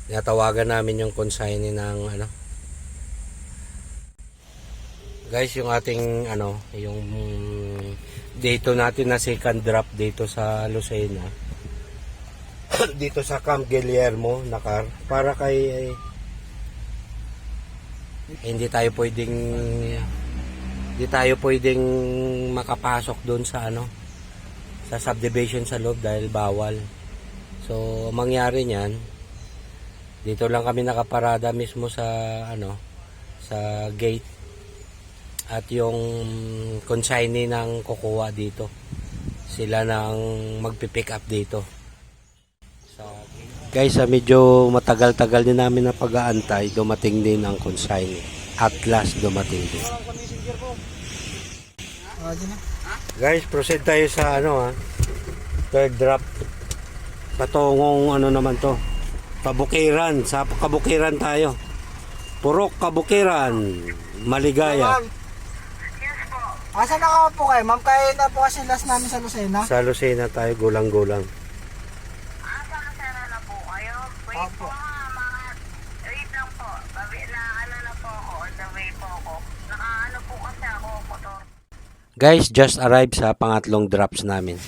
Natawagan namin yung consignee ng ano. Guys, yung ating ano, yung dito natin na second drop dito sa Lucena. Dito sa Camp Guillermo na car para kay hindi tayo pwedeng makapasok doon sa ano, sa subdivision sa loob dahil bawal. So mangyari niyan, dito lang kami nakaparada mismo sa ano, sa gate, at yung consignee ng kukuha dito, sila nang magpipick up dito sa guys. Medyo matagal-tagal din namin na pag-aantay, dumating din ang consignee. At last dumating din. Guys, proceed tayo sa ano, third drop. Patungong ano naman to, Kabukiran. Sa Kabukiran tayo. Purok Kabukiran, Maligaya. Asa na ka po kayo, ma'am? Kaya na po kasi last namin sa Lucena. Sa Lucena tayo, gulang-gulang. Sa Lucena na po kayo? Wait Opo. po mga wait lang po. Babi na ano na po ako, on the way po ako. Nakaano po kasi ako, motor. Guys, just arrived sa pangatlong drops namin.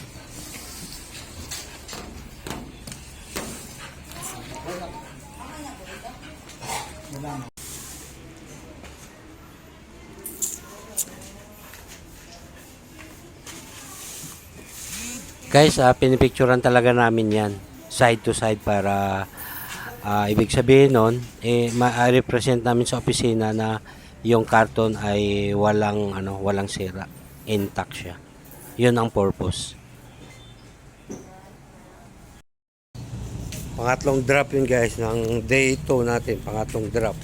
Guys, pinipicturean talaga namin yan side to side para ibig sabihin nun, ma-represent namin sa opisina na yung karton ay walang sira, intact siya. Yun ang purpose. Pangatlong drop yun guys, ng day 2 natin, pangatlong drop.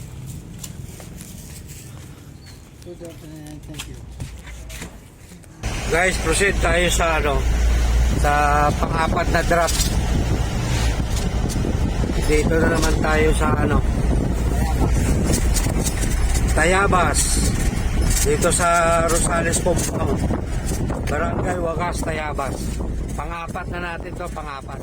Guys, proceed tayo sa ano, sa pang-apat na drop. Dito na naman tayo sa ano, Tayabas. Dito sa Rosales Compound, Barangay Wagas, Tayabas. Pang-apat na natin to, pang-apat.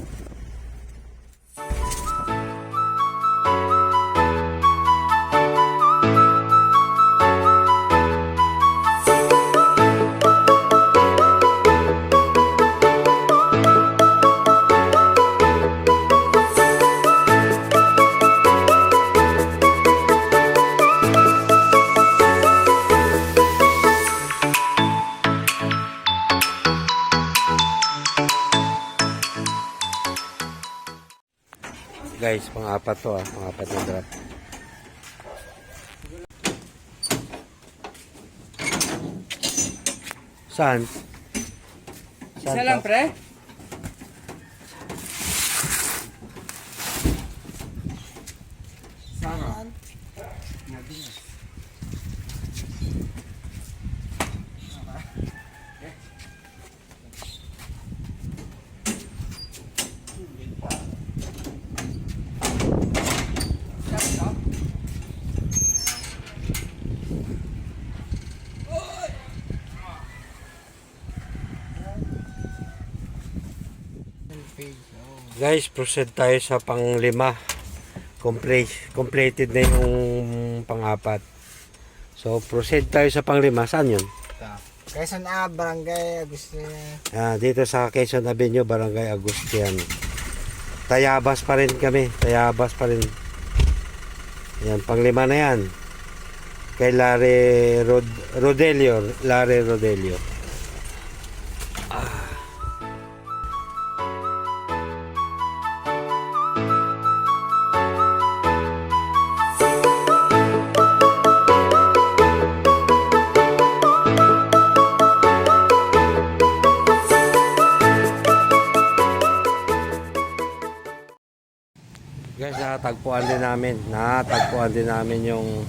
Guys, pang-apat to, pang-apat na drop. Saan? Isa lang, pre? Saan? Guys, proceed tayo sa pang-5. Completed na yung pang-4. So, proceed tayo sa pang-5. Saan yun? Quezon A, Barangay Agustin. Dito sa Quezon Avenue, Barangay Agustian. Tayabas pa rin kami. Tayabas pa rin. Yan, pang-5 na yan. Kay Rodelio. Larry Rodelio. Guys, natagpuan din namin yung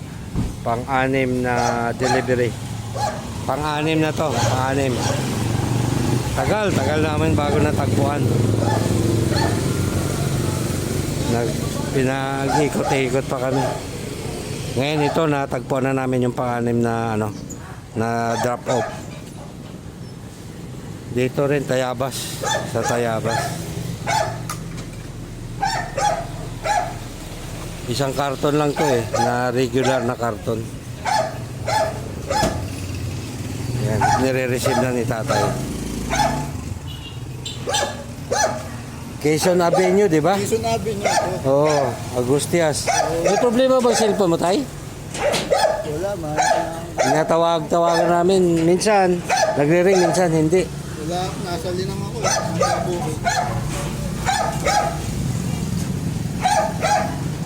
pang-6 na delivery. Pang-6 na to, pang-6. Tagal namin bago natagpuan. Pinag-ikot-ikot pa kami. Ngayon ito, natagpuan na namin yung pang-6 na na drop off. Dito rin sa Tayabas. Isang karton lang to eh, na regular na karton. Yan, nire-receive na ni tatay. Quezon Avenue, di ba? Quezon Avenue po. Oo, Agustias. May problema ba cellphone mo, tay? Wala, man. Tinatawag-tawagan namin. Minsan, nagre-ring, minsan hindi. Wala, nasa linang ako. Nasa bukid.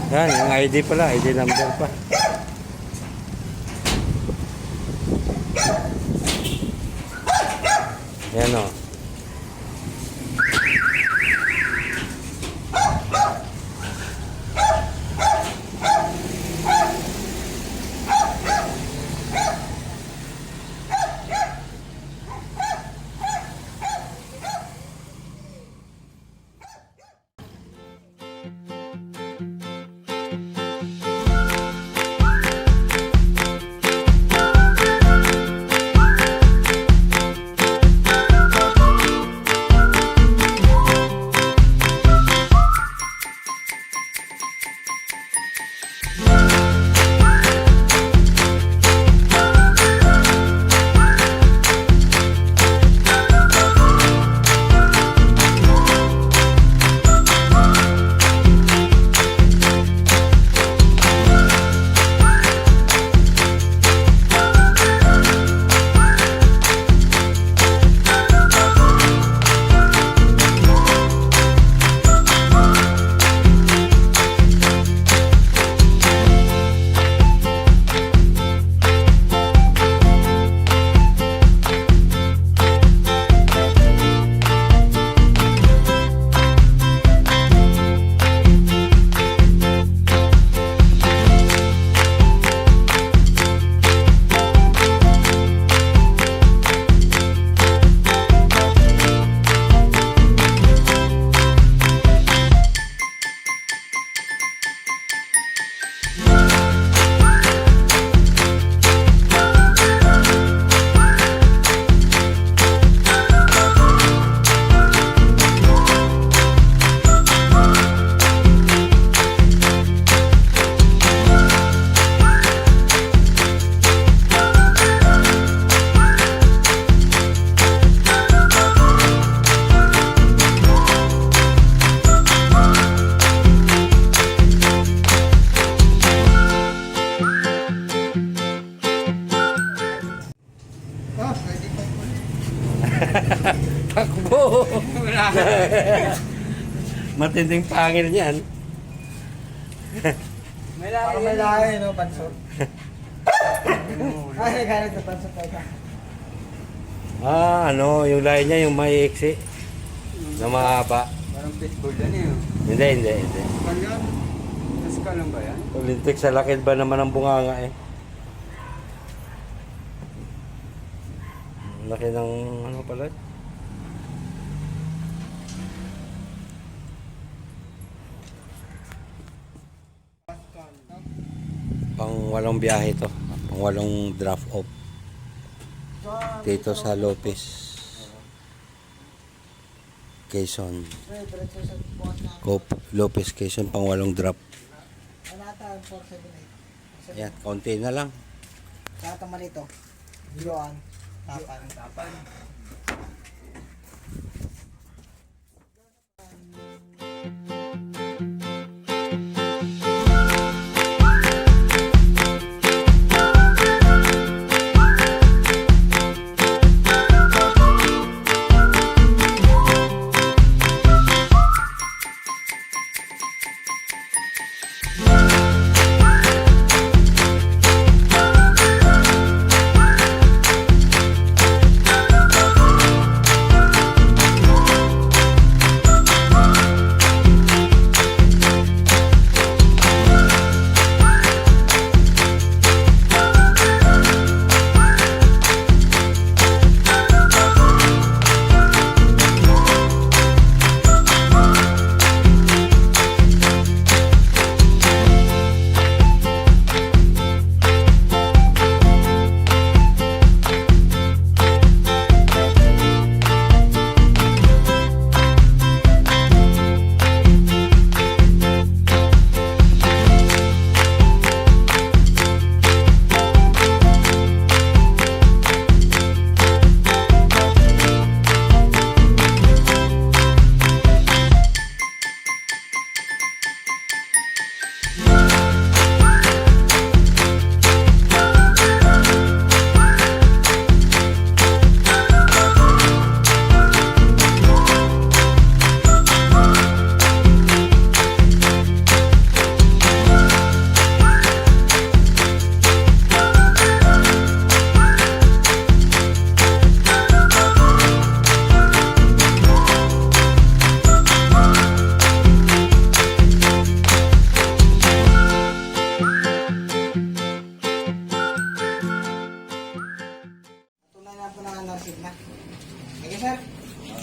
Yan, yung ID pala, ID number pa. Yan o. Takbo! Matinding pangil niyan. May lahi. May lahi, no? Pansot. Ay, naghanap sa pansot tayo. Ano, yung lahi niya, yung may iksi. Na mahaba. Parang pitbull yan eh. Hindi. Pangyan? Naska lang ba yan? Lintik sa lakid ba naman ang bunganga eh. Laki ng ano pala. Pang walong biyahe to. Pang walong draft off. Dito sa Lopez. Quezon. Lopez, Quezon, pang walong drop. Alata, 478. Ayan, konti na lang. Saka malito. Biloan. Tapan.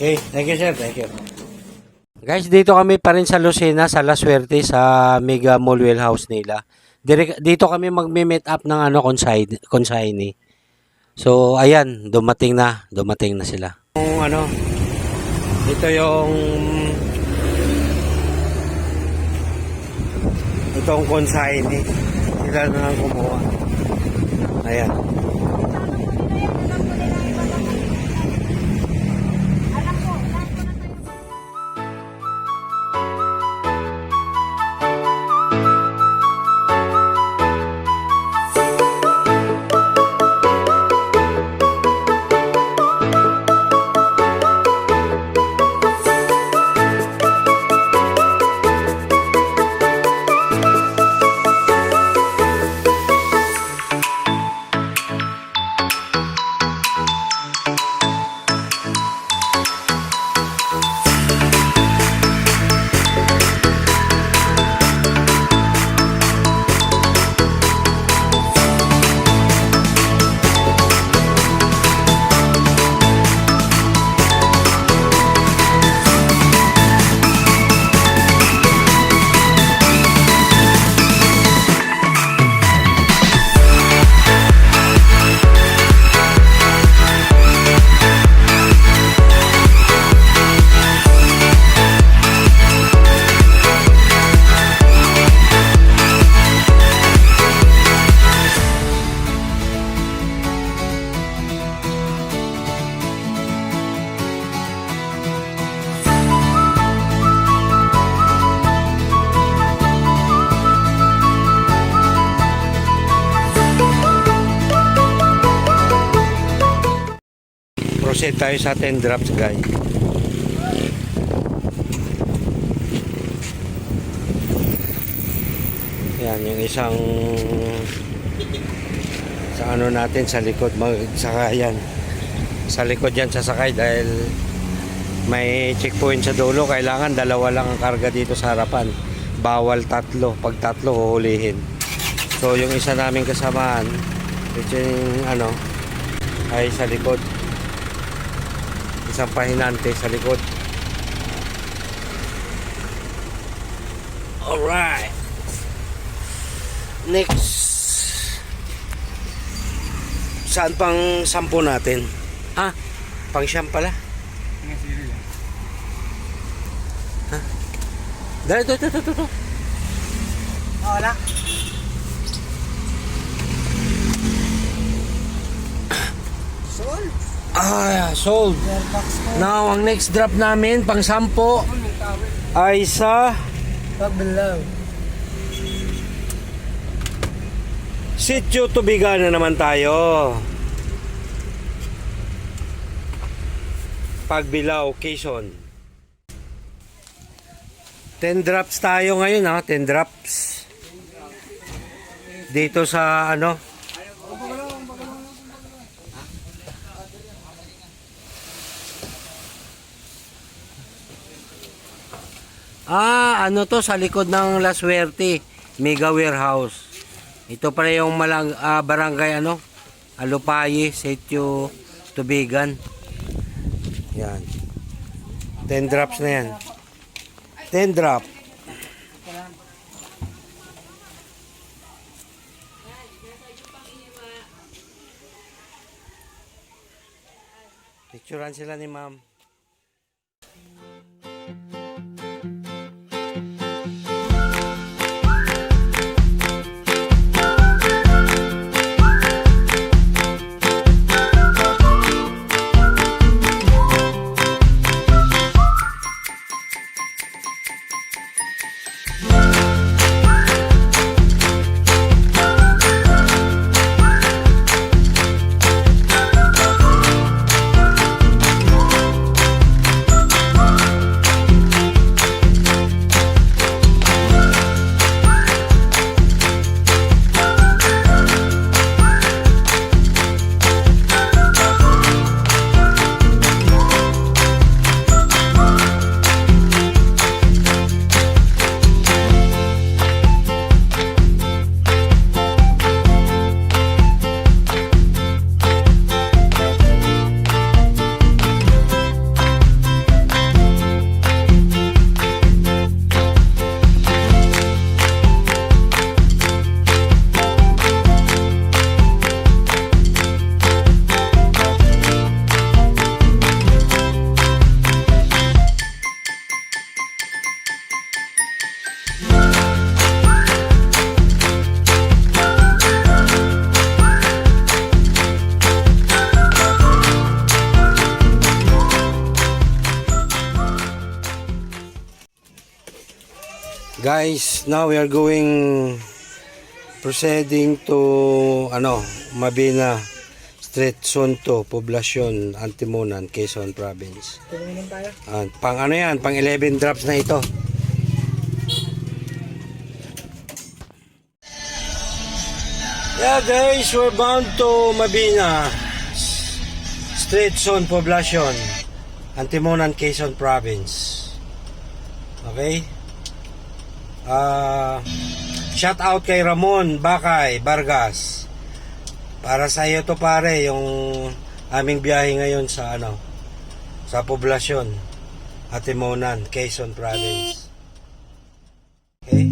Okay, thank you sir, thank you. Guys, dito kami pa rin sa Lucena, sa La Suerte, sa Mega Mall Warehouse nila. Dito kami magme-meet up ng consignee. So, ayan, dumating na sila. Ito itong consignee. Sila na lang kumuha. Ayan. Proceed tayo sa 10 drops guys. Yan yung isang sa ano natin sa likod magsakayan. Sa likod yan sasakay dahil may checkpoint sa dulo. Kailangan dalawa lang ang karga dito sa harapan. Bawal tatlo. Pag tatlo huhulihin. So yung isa naming kasamaan ito yung ay sa likod. Isang pahinante sa likod. Alright. Next. Saan pang 10 natin? Pang siyam pala. Ha? Dali, ito. Wala. Sold. Sold. Now, ang next drop namin, pang 10, ay sa Pagbilaw. Sitio Tubigan na naman tayo. Pagbilao, Quezon. 10 drops tayo ngayon 10 drops. Dito sa to sa likod ng La Suerte, Mega Warehouse. Ito pala yung barangay Alupaye, Sitio Tubigan. Yan. 10 drops na yan. 10 drop. Picturean sila ni ma'am. Guys, now we are proceeding to Mabina Street, Sonto, Poblacion, Antimonan, Quezon Province. Tumingin tayo. Pang 11 drops na ito. Yeah guys, we're bound to Mabina Street, Sonto, Poblacion, Antimonan, Quezon Province. Okay? Shout out kay Ramon Bakay Vargas. Para sa iyo to pare, yung aming biyahe ngayon sa sa Poblacion, Antimonan, Quezon Province. Okay?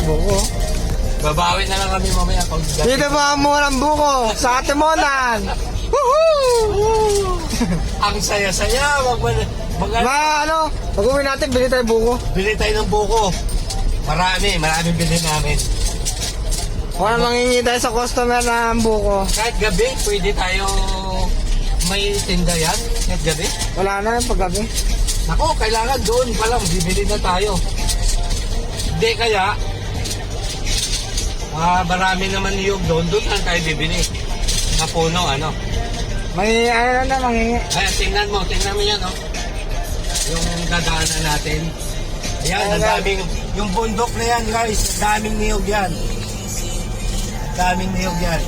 Buko. Babawi na lang kami mamaya pag Dito ba ang murang buko? Sa Antimonan. Woohoo! ang saya-saya. Pag-uwi natin, bili tayo buko. Bili tayo ng buko. Maraming bili namin. Kung mangingi tayo sa customer ng buko. Kahit gabi, pwede tayo may tinda yan. Kahit gabi. Wala na yung paggabi. Ako, kailangan doon pa lang. Bibili na tayo. Hindi kaya, marami naman niyog doon. Doon lang tayo bibili. Na puno, May mangingi. Ay, tingnan mo yan, yung dadaanan natin. Ayan, ang daming, yung bundok na yan, guys, daming niyog yan. Daming niyog yan.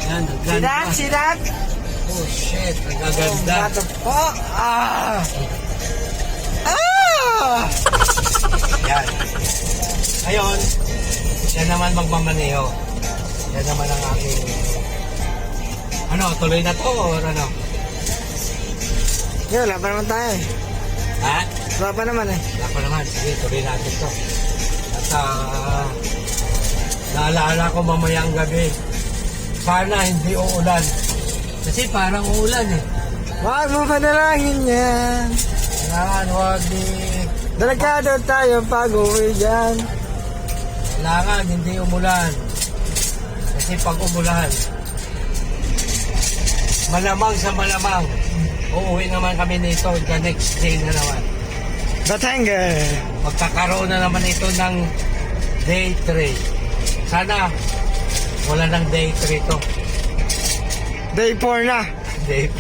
Ayan, ang ganda. Sidat. Oh, shit, nagaganda. Oh, Ayan. Ngayon, yan naman magmamaneho. Yan naman ang aking... tuloy na to or ano? Wala pa naman tayo. Ha? Wala pa naman eh. Wala pa naman. Sige, tuloy natin to. At naalala ko mamayang gabi. Sana hindi uulan. Kasi parang uulan eh. Wag mo panalangin yan. Kailangan huwag ni... Delikado tayo pag uwi dyan. Kailangan hindi umulan. Kasi pag umulan, malamang sa malamang, uuwi naman kami nito the next day na naman. Batangas. Magkakaroon na naman ito ng day 3. Sana wala ng day 3 to. Day 4 na. Day,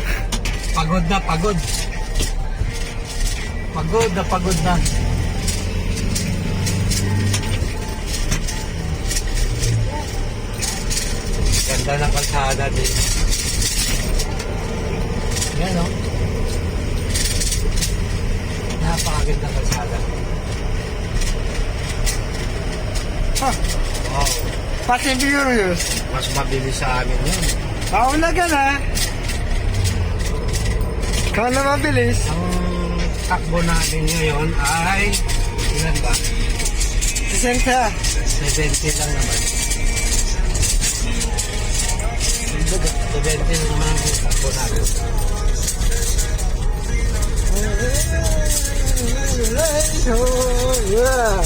pagod na pagod. Pagod na pagod na. Ganda ng kalsada din. Yan o. Napakaganda kalsada. Huh. Wow. Fast and Furious. Mas mabilis sa amin yun. Paula ka na. Ikaw na mabilis. Ang takbo natin ngayon ay ilan ba? 60. 70 lang naman. 70 lang naman ang takbo natin. Yeah.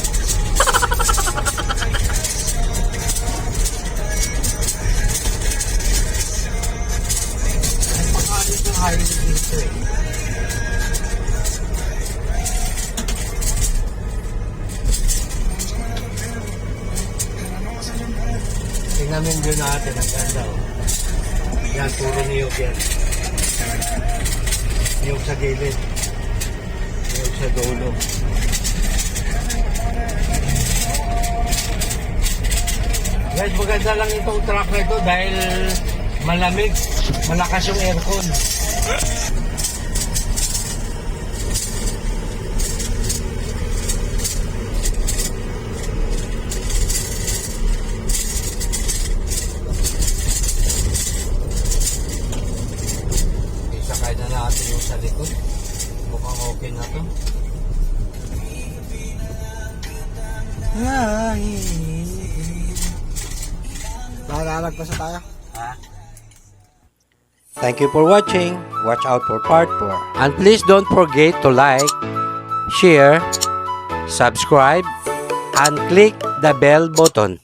Pakalit ng highway dito eh. Tingnan mo yung view natin, ang ganda oh. Yan, puro niyog yan. Niyog sa gilid. Niyog sa dulo. Guys, maganda lang itong truck na ito dahil malamig. Malakas yung aircon. Isakay na natin yung sa likod. Mukhang okay na to. Nalalagpasan tayo. Ha? Thank you for watching. Watch out for part 4. And please don't forget to like, share, subscribe, and click the bell button.